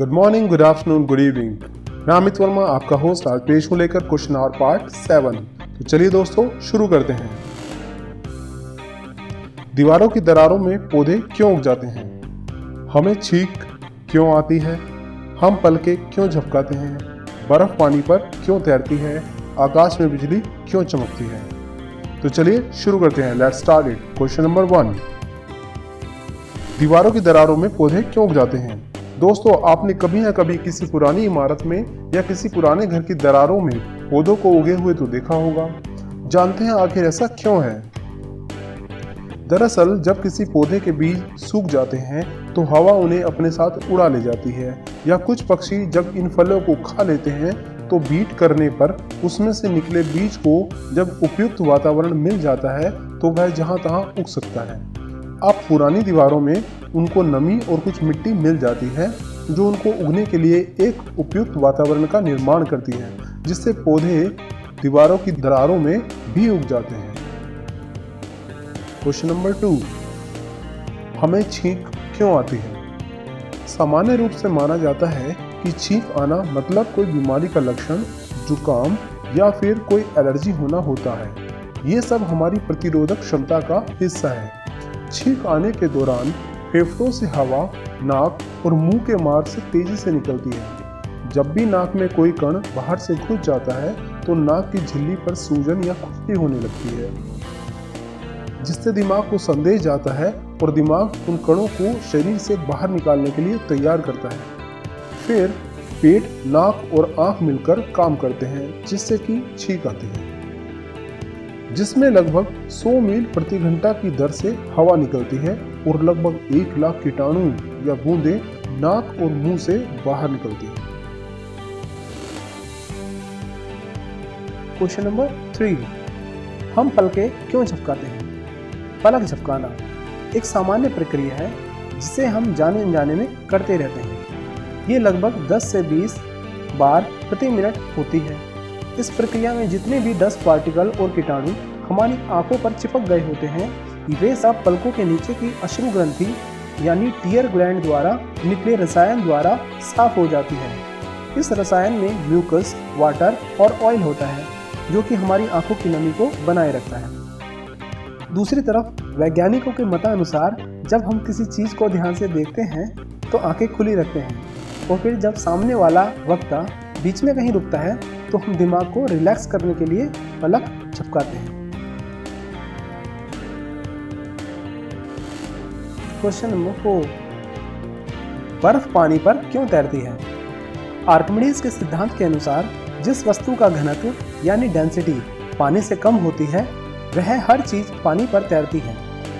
Good morning, good afternoon, good evening. मैं अमित वर्मा आपका host आज पेश हूँ लेकर क्वेश्चन नंबर पार्ट 7। तो चलिए दोस्तों शुरू करते हैं। दीवारों की दरारों में पौधे क्यों उग जाते हैं? हमें छींक क्यों आती है? हम पलके क्यों झपकाते हैं? बर्फ पानी पर क्यों तैरती है? आकाश में बिजली क्यों चमकती है? तो चलिए शुरू करते हैं। Let's start it. Question number 1, दीवारों की दरारों में पौधे क्यों उग जाते हैं? दोस्तों, आपने कभी ना कभी किसी पुरानी इमारत में या किसी पुराने घर की दरारों में पौधों को उगे हुए तो देखा होगा। जानते हैं आखिर ऐसा क्यों है? दरअसल जब किसी पौधे के बीज सूख जाते हैं तो हवा उन्हें अपने साथ उड़ा ले जाती है, या कुछ पक्षी जब इन फलों को खा लेते हैं तो बीट करने पर उसमें से निकले बीज को जब उपयुक्त वातावरण मिल जाता है तो वह जहां तहां उग सकता है। अब पुरानी दीवारों में उनको नमी और कुछ मिट्टी मिल जाती है जो उनको उगने के लिए एक उपयुक्त वातावरण का निर्माण करती है, जिससे पौधे दीवारों की दरारों में भी उग जाते हैं। क्वेश्चन नंबर 2, हमें छींक क्यों आती है? सामान्य रूप से माना जाता है कि छींक आना मतलब कोई बीमारी का लक्षण, जुकाम या फिर कोई एलर्जी होना होता है। ये सब हमारी प्रतिरोधक क्षमता का हिस्सा है। छींक आने के दौरान फेफड़ों से हवा नाक और मुंह के मार्ग से तेजी से निकलती है। जब भी नाक में कोई कण बाहर से घुस जाता है तो नाक की झिल्ली पर सूजन या खुजली होने लगती है, जिससे दिमाग को संदेश जाता है और दिमाग उन कणों को शरीर से बाहर निकालने के लिए तैयार करता है। फिर पेट, नाक और आंख मिलकर काम करते हैं, जिससे कि छींक आती है, जिसमें लगभग 100 मील प्रति घंटा की दर से हवा निकलती है और लगभग 1 लाख कीटाणु या बूंदें नाक और मुंह से बाहर निकलती है। क्वेश्चन नंबर 3, हम पलके क्यों झपकाते हैं? पलक झपकाना एक सामान्य प्रक्रिया है जिसे हम जाने अनजाने में करते रहते हैं। ये लगभग 10 से 20 बार प्रति मिनट होती है। इस प्रक्रिया में जितने भी डस्ट पार्टिकल और कीटाणु हमारी आंखों पर चिपक गए होते हैं, वे सब पलकों के नीचे की अश्रु ग्रंथि यानी टीयर ग्लैंड द्वारा निकले रसायन द्वारा साफ हो जाती है। इस रसायन में म्यूकस, वाटर और ऑयल होता है जो कि हमारी आंखों की नमी को बनाए रखता है। दूसरी तरफ वैज्ञानिकों के मतानुसार जब हम किसी चीज़ को ध्यान से देखते हैं तो आंखें खुली रखते हैं, और फिर जब सामने वाला वक्ता बीच में कहीं रुकता है तो हम दिमाग को रिलैक्स करने के लिए पलक झपकाते हैं। क्वेश्चन नंबर 4, बर्फ पानी पर क्यों तैरती है? आर्किमिडीज के सिद्धांत के अनुसार जिस वस्तु का घनत्व यानी डेंसिटी पानी से कम होती है वह हर चीज पानी पर तैरती है,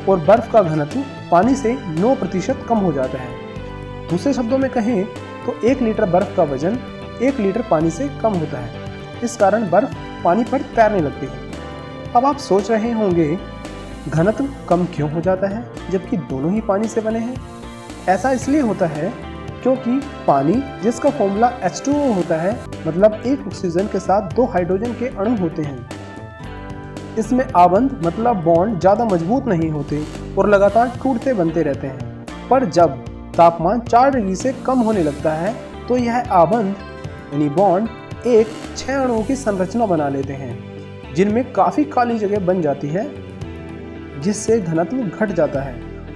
और बर्फ का घनत्व पानी से 9% कम हो जाता है। दूसरे शब्दों में कहें तो 1 लीटर बर्फ का वजन 1 लीटर पानी से कम होता है। इस कारण बर्फ पानी पर तैरने लगती है। अब आप सोच रहे होंगे घनत्व कम क्यों हो जाता है जबकि दोनों ही पानी से बने हैं? ऐसा इसलिए होता है क्योंकि पानी, जिसका फॉर्मूला H2O होता है, मतलब एक ऑक्सीजन के साथ 2 हाइड्रोजन के अणु होते हैं। इसमें आबंध मतलब बॉन्ड ज़्यादा मजबूत नहीं होते और लगातार टूटते बनते रहते हैं, पर जब तापमान 4 डिग्री से कम होने लगता है तो यह आबंध यानी बॉन्ड एक 6 अणुओं की संरचना बना लेते हैं, जिनमें काफ़ी खाली जगह बन जाती है, जिससे घनत्व घट जाता है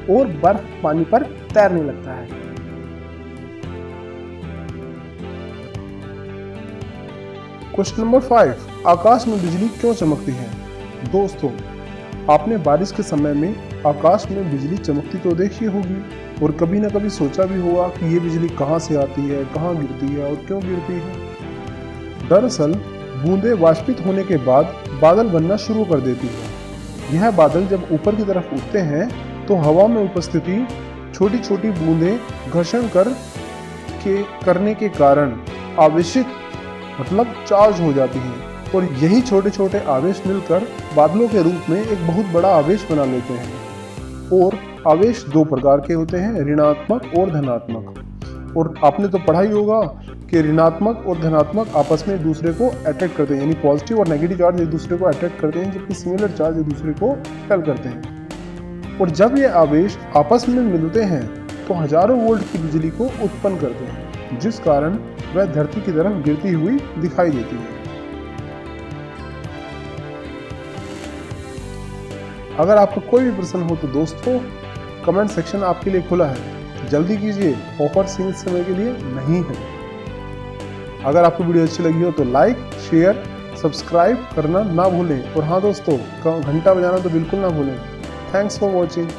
और बर्फ पानी पर तैरने लगता है। क्वेश्चन नंबर 5, आकाश में बिजली क्यों चमकती है? दोस्तों, आपने बारिश के समय में आकाश में बिजली चमकती तो देखी होगी, और कभी ना कभी सोचा भी होगा कि ये बिजली कहाँ से आती है, कहाँ गिरती है और क्यों गिरती है। दरअसल बूंदें वाष्पित होने के बाद बादल बनना शुरू कर देती है। यह बादल जब ऊपर की तरफ उठते हैं तो हवा में उपस्थिति छोटी छोटी बूंदें घर्षण करने के कारण आवेशित मतलब चार्ज हो जाती हैं, और यही छोटे छोटे आवेश मिलकर बादलों के रूप में एक बहुत बड़ा आवेश बना लेते हैं। और आवेश 2 प्रकार के होते हैं, ऋणात्मक और धनात्मक। और आपने तो पढ़ा ही होगा कि ऋणात्मक और धनात्मक आपस में एक दूसरे को अट्रैक्ट करते हैं, यानी पॉजिटिव और नेगेटिव चार्ज एक दूसरे को अट्रैक्ट करते हैं, जबकि सिमिलर चार्ज एक दूसरे को रिपेल करते हैं। और जब ये आवेश आपस में मिलते हैं तो हजारों वोल्ट की बिजली को उत्पन्न करते हैं। जिस कारण वह धरती की तरफ गिरती हुई दिखाई देती है। अगर आपका कोई भी प्रश्न हो तो दोस्तों कमेंट सेक्शन आपके लिए खुला है, जल्दी कीजिए, ऑफर सीमित समय के लिए नहीं है। अगर आपको वीडियो अच्छी लगी हो तो लाइक, शेयर, सब्सक्राइब करना ना भूलें और हाँ दोस्तों घंटा बजाना तो बिल्कुल ना भूलें। Thanks for watching.